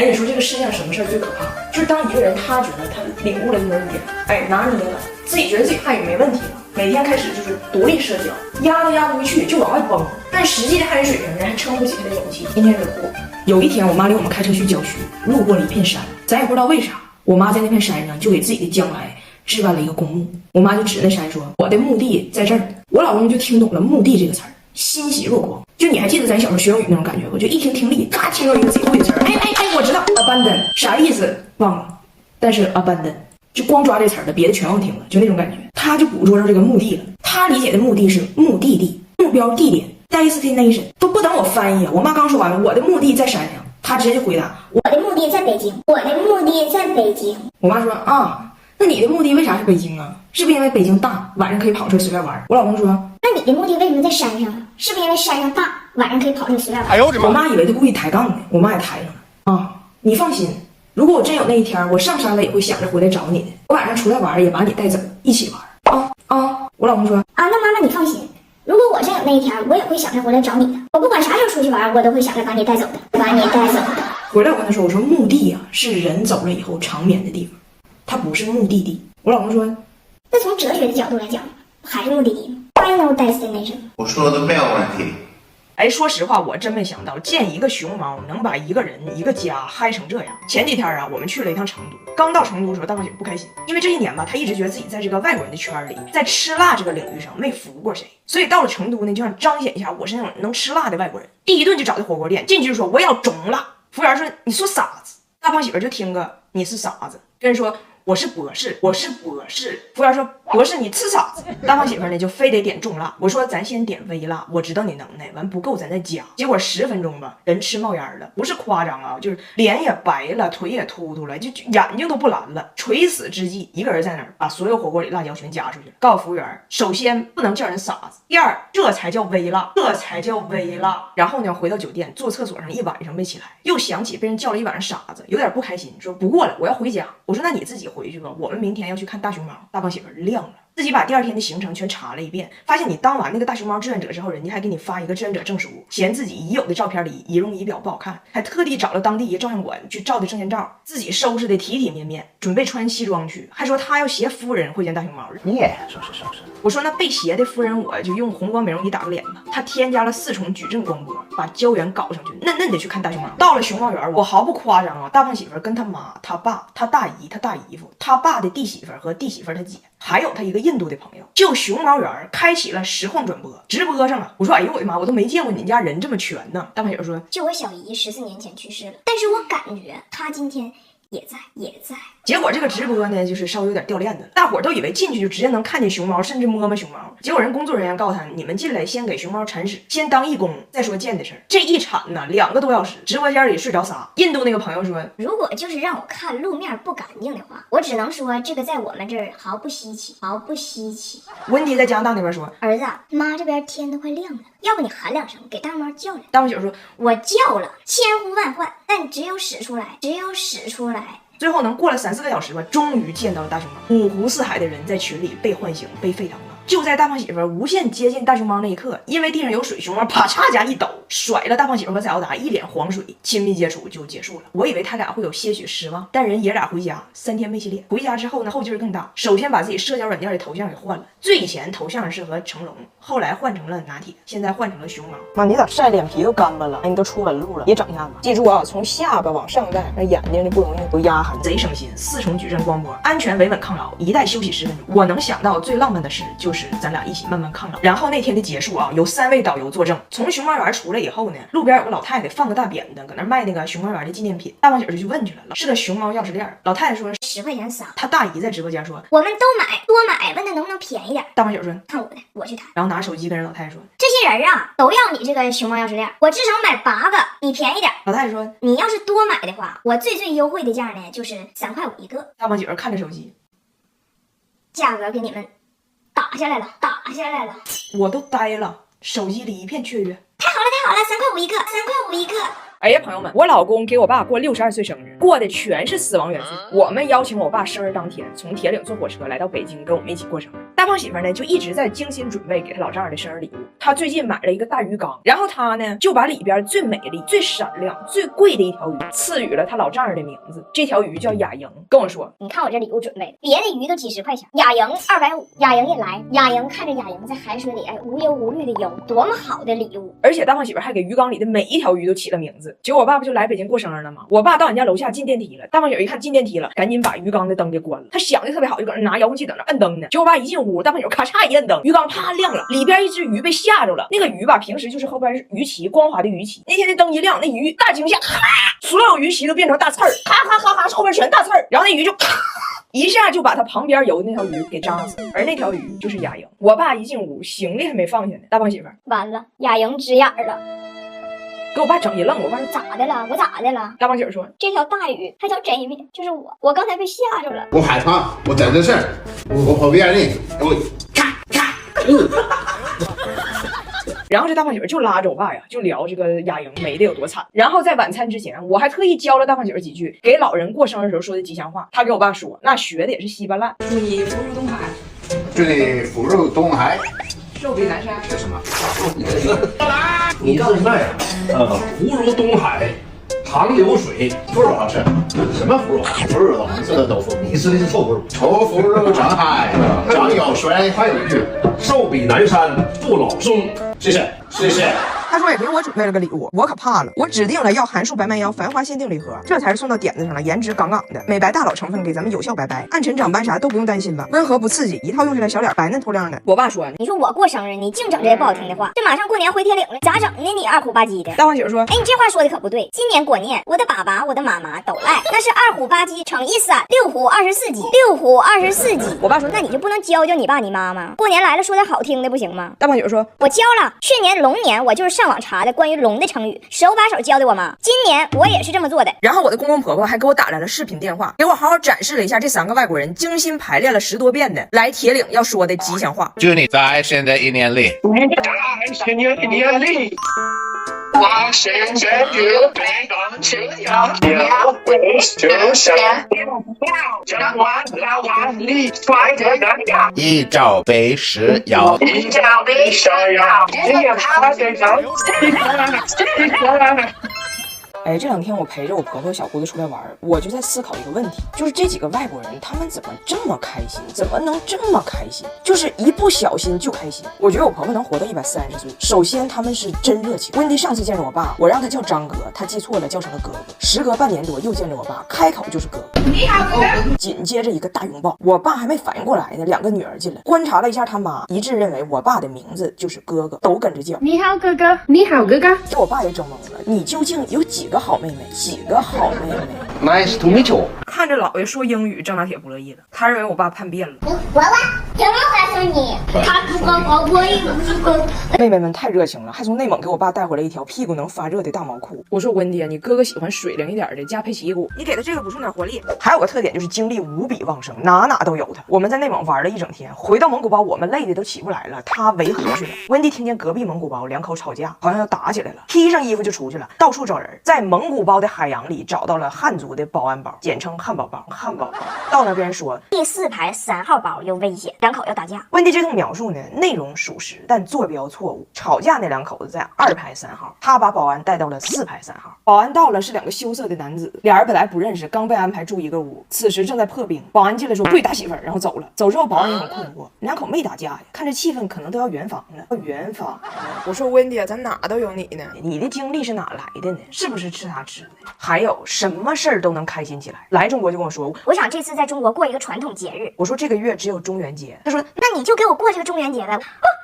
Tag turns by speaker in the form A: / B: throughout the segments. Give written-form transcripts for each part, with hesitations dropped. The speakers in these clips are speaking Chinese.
A: 哎，你说这个世界上什么事儿最可怕？就是当一个人他觉得他领悟了这门语言，哎，拿捏了，自己觉得自己汉语没问题了，每天开始就是独立社交，压都压不回去，就往外崩。但实际的汉语水平呢，还撑不起他的勇气，天天惹祸。有一天，我妈领我们开车去郊区，路过了一片山，咱也不知道为啥，我妈在那片山上就给自己的将来置办了一个公墓。我妈就指那山说：“我的墓地在这儿。”我老公就听懂了“墓地”这个词儿，欣喜若狂。就你还记得咱小时候学英语那种感觉不？就一听听力，嘎听到一个自己会的词儿，哎，我知道 abandon 啥意思忘了，但是 abandon 就光抓这词儿了，别的全忘听了，就那种感觉。他就捕捉着这个墓地了，他理解的墓地是目的地、目标地点 destination， 都不等我翻译啊！我妈刚说完了，我的墓地在山上，他直接就回答
B: 我的墓地在北京，我的墓地在北京。
A: 我妈说啊，那你的墓地为啥是北京啊？是不是因为北京大，晚上可以跑出去随便玩？我老公说，
B: 那你的墓地为什么在山上啊？是不是因为山上大，晚上可以跑出去随便玩？
C: 哎呦我的妈！
A: 我妈以为他故意抬杠呢，我妈也抬上了啊！你放心，如果我真有那一天，我上山了也会想着回来找你的。我晚上出来玩也把你带走，一起玩啊！我老公说
B: 啊，那妈妈你放心，如果我真有那一天，我也会想着回来找你的。我不管啥时候出去玩，我都会想着把你带走的，把你带走的。
A: 回来我跟他说，我说墓地啊是人走了以后长眠的地方，它不是目的地。我老公说，
B: 那从哲学的角度来讲，还是目的地吗 ？Final destination。
C: 我说的没有问题。
A: 哎，说实话，我真没想到见一个熊猫能把一个人一个家嗨成这样。前几天啊，我们去了一趟成都，刚到成都的时候，大胖姐不开心，因为这一年吧，她一直觉得自己在这个外国人的圈里，在吃辣这个领域上没服过谁，所以到了成都呢，就想彰显一下我是那种能吃辣的外国人。第一顿就找的火锅店，进去就说我要中辣，服务员说你说傻子，大胖媳妇就听个你是傻子，跟人说我是博士，我是博士。服务员说博士你吃傻子。大胖媳妇呢就非得点重辣，我说咱先点微辣，我知道你能耐，完不够咱再加。结果10分钟吧，人吃冒烟了，不是夸张啊，就是脸也白了，腿也突突了，就眼睛都不蓝了。垂死之际，一个人在那儿把所有火锅里辣椒全加出去了，告诉服务员，首先不能叫人傻子，第二这才叫微辣，这才叫微辣。然后呢，回到酒店坐厕所上一晚上没起来，又想起被人叫了一晚上傻子，有点不开心，说不过了，我要回家。我说那你自己回去吧，我们明天要去看大熊猫。大胖媳妇亮了，自己把第二天的行程全查了一遍，发现你当完那个大熊猫志愿者之后，人家还给你发一个志愿者证书，嫌自己已有的照片里仪容仪表不好看，还特地找了当地一个照相馆去照的证件照，自己收拾的体体面面，准备穿西装去，还说他要携夫人会见大熊猫。
C: 你也收拾收拾。
A: 我说那被挟的夫人我就用红光美容仪打个脸吧。他添加了4重矩阵光波，把胶原搞上去，嫩嫩的去看大熊猫。到了熊猫园，我毫不夸张啊，大胖媳妇跟他妈、他爸、他大姨、他大姨夫、他爸的弟媳妇和弟媳妇他姐，还有他一个印度的朋友，就熊猫园开启了实况转播，直播上了。我说哎呦我的妈，我都没见过你家人这么全呢。大胖媳妇说，
B: 就我小姨14年前去世了，但是我感觉她今天也在。
A: 结果这个直播呢，就是稍微有点掉链子，大伙儿都以为进去就直接能看见熊猫，甚至摸熊猫。结果人工作人员告诉他，你们进来先给熊猫铲屎，先当义工，再说见的事儿。这一铲呢，2个多小时，直播间里睡着仨。印度那个朋友说，
B: 如果就是让我看路面不干净的话，我只能说这个在我们这儿毫不稀奇，毫不稀奇。
A: 温迪在加拿大那边说，
B: 儿子，妈这边天都快亮了，要不你喊2声，给大猫叫来。
A: 大胖媳妇说，
B: 我叫了，千呼万唤，但只有使出来，只有使出来。
A: 最后能过了3、4个小时吧，终于见到了大熊猫。五湖四海的人在群里被唤醒，被沸腾了。就在大胖媳妇无限接近大熊猫那一刻，因为地上有水，熊猫啪嚓家一抖，甩了大胖媳妇和赛奥达一脸黄水，亲密接触就结束了。我以为他俩会有些许失望，但人爷俩回家3天没洗脸。回家之后呢，后劲儿更大，首先把自己社交软件的头像给换了，最以前头像是和成龙，后来换成了拿铁，现在换成了熊猫。妈，你咋晒脸皮都干巴了？哎，你都出纹路了，也整一下子。记住啊，从下巴往上戴，那眼睛的不容易有压痕，贼省心。4重矩阵光波，安全维稳抗老，一代休息10分钟。我能想到最浪漫的事就是咱俩一起慢慢抗老。然后那天的结束啊，有3位导游作证。从熊猫园出来以后呢，路边有个老太太放个大扁担，搁那卖那个熊猫园的纪念品。大胖姐就去问去了，是个熊猫钥匙链。老太太说
B: 10块钱仨。
A: 她大姨在直播间说，
B: 我们都买，多买，问他能不能便宜点。
A: 大胖姐说，
B: 看我的，我去谈。
A: 然后拿手机跟人老太太说，
B: 这些人啊，都要你这个熊猫钥匙链，我至少买8个，你便宜点。
A: 老太太说，
B: 你要是多买的话，我最优惠的价呢，就是3块5一个。
A: 大胖姐看着手机，
B: 价格给你们打下来了，
A: 我都呆了，手机里一片雀跃。
B: 太好了，3块5一个，3块5一个。
A: 哎呀，朋友们，我老公给我爸过62岁生日，过的全是死亡元素。我们邀请我爸生日当天从铁岭坐火车来到北京，跟我们一起过生日。大胖媳妇呢就一直在精心准备给他老丈人的生日礼物。他最近买了一个大鱼缸，然后他呢就把里边最美丽、最闪亮、最贵的一条鱼赐予了他老丈人的名字。这条鱼叫雅莹，跟我说：“
B: 你看我这礼物准备的，别的鱼都几十块钱，雅莹250。雅莹一来，雅莹看着雅莹在海水里无忧无虑的游，多么好的礼物！
A: 而且大胖媳妇还给鱼缸里的每一条鱼都起了名字。结果我爸不就来北京过生日了吗？我爸到俺家楼下进电梯了，大胖媳妇一看进电梯了，赶紧把鱼缸的灯给关了。他想的特别好，就搁那拿遥控器等着摁灯呢。结果我爸一进屋，大胖媳妇咔嚓一摁灯，鱼缸啪亮了，里边一只鱼被吓着了。那个鱼吧，平时就是后边是鱼鳍，光滑的鱼鳍。那天那灯一亮，那鱼大惊吓，所有鱼鳍都变成大刺儿，咔咔咔咔，后边全大刺儿。然后那鱼就咔一下就把他旁边游的那条鱼给扎死，而那条鱼就是雅莹。我爸一进屋，行李还没放下呢，大胖媳妇
B: 完了，雅莹直眼了，
A: 给我爸整一愣。我爸说
B: 咋的了？我咋的了？
A: 大胖媳妇说
B: 这条大鱼它叫 Jamie， 就是我刚才被吓着了。
C: 我害怕，我在这事儿，我跑远你，我咔咔。
A: 然后这大胖媳妇就拉着我爸呀，就聊这个雅莹没的有多惨。然后在晚餐之前，我还特意教了大胖媳妇几句给老人过生日时候说的吉祥话。他给我爸说，那学的也是稀巴烂。祝你福如东海，
C: 祝你福如东海。
A: 寿比南山。
C: 是什么？
D: 你现在福如东海，长流水，
C: 腐乳好吃。什么腐乳？腐乳的红色的豆腐。
D: 你吃的是臭腐乳。
C: 臭腐乳长海，长有水。
D: 还有一句，寿比南山不老松。
C: 谢谢，谢谢。
A: 他说也给我准备了个礼物，我可怕了，我指定了要函数白蛮腰繁花限定礼盒，这才是送到点子上了，颜值杠杠的，美白大佬成分给咱们有效白白，暗沉长斑啥都不用担心吧，温和不刺激，一套用起来小脸白嫩透亮的。我爸说，
B: 你说我过生日，你净整这些不好听的话，这马上过年回铁岭了，咋整呢？你二虎吧唧的。
A: 大胖姐说，
B: 哎，你这话说的可不对，今年过年我的爸爸我的妈妈都来，那是2虎吧唧乘以3，6虎24鸡，6虎24鸡。
A: 我爸说，
B: 那你就不能教教你爸你妈吗？过年来了说点好听的不行吗？
A: 大胖姐说，
B: 我教了，去年龙年我就是上网查的关于龙的成语，手把手教的我妈。今年我也是这么做的。
A: 然后我的公公婆婆还给我打来了视频电话，给我好好展示了一下这3个外国人精心排练了10多遍的来铁岭要说的吉祥话。
C: 祝你在新的一年里，
E: 我现在就被钢琴要回就像将万老万里揣着干呀，
C: 一朝被蛇咬，
E: 一朝被蛇咬，这样他最高。
A: 哎，这2天我陪着我婆婆小姑子出来玩，我就在思考一个问题，就是这几个外国人他们怎么这么开心，怎么能这么开心，就是一不小心就开心。我觉得我婆婆能活到130岁，首先他们是真热情。温迪上次见着我爸，我让他叫张哥，他记错了叫成了哥哥。时隔半年多又见着我爸，开口就是哥哥。你好，哥哥。紧接着一个大拥抱，我爸还没反应过来呢，2个女儿进来，观察了一下他妈，一致认为我爸的名字就是哥哥，都跟着叫。
F: 你好，哥哥。你好，哥哥。
A: 这我爸也整懵了，你究竟有几个好妹妹？几个好妹妹
C: Nice to meet you。
A: 看着姥爷说英语，郑拿铁不乐意了，他认为我爸叛变了。
B: 娃娃怎么告诉你？他不哥哥，我也不是哥哥。
A: 妹妹们太热情了，还从内蒙给我爸带回来一条屁股能发热的大毛裤。我说温迪，你哥哥喜欢水灵一点的，加佩奇一股，你给他这个补充点活力。还有个特点就是精力无比旺盛，哪哪都有他。我们在内蒙玩了一整天，回到蒙古包我们累的都起不来了，他维和去了。温迪听见隔壁蒙古包2口吵架，好像要打起来了，披上衣服就出去了，到处找人，在蒙古包的海洋里找到了汉族的保安包，简称汉堡包。汉堡包到那边说
B: 第4排3号包有危险，2口要打架。
A: 温迪这通描述呢，内容属实，但坐标错误。吵架那2口子在2排3号，他把保安带到了4排3号。保安到了是2个羞涩的男子，俩人本来不认识，刚被安排住一个屋，此时正在破冰。保安进来说对打媳妇儿，然后走了。走之后保安也很困惑，2口没打架呀，看这气氛可能都要圆房了。圆房？我说温迪，咱哪都有你呢，你的精力是哪来的呢？是不是吃他吃的？还有什么事儿都能开心起来？来中国就跟我说，
B: 我想这次在中国过一个传统节日。
A: 我说这个月只有中元节。他说
B: 那你就给我过这个中元节呗。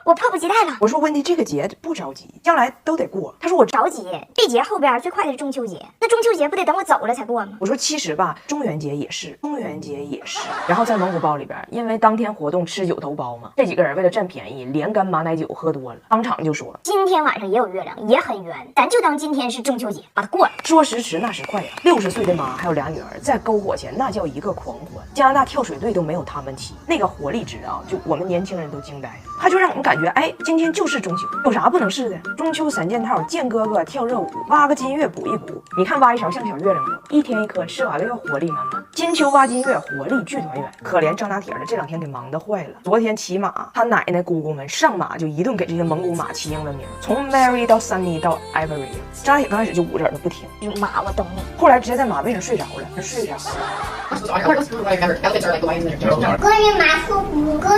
B: 我迫不及待了。
A: 我说温迪，这个节不着急，将来都得过。他说我
B: 着急，这节后边最快的是中秋节，那中秋节不得等我走了才过吗？
A: 我说其实吧，中元节也是，中元节也是。然后在蒙古包里边，因为当天活动吃有头包嘛，这几个人为了占便宜，连干马奶酒喝多了，当场就说
B: 今天晚上也有月亮，也很圆，咱就当今天是中秋节，把它过了。
A: 说时迟那时快呀，60岁的妈还有2女儿在篝火前那叫一个狂欢，加拿大跳水队都没有他们齐，那个活力值啊，就我们年轻人都惊呆了。他就让我们感觉，哎，今天就是中秋，有啥不能试的？中秋3件套，见哥哥跳热舞，挖个金月补一补。你看挖一勺像小月亮不？一天一颗，吃完了要活力满满。金秋挖金月，活力剧团圆。可怜张大铁的这2天给忙得坏了。昨天骑马，他奶奶姑姑们上马就一顿给这些蒙古马起英文名，从 Mary 到 Sunny 到 Ivory。张大铁刚开始就捂着耳朵不听，
B: 马我懂你。
A: 后来直接在马背上睡着了，睡着了。
B: 关于马可不关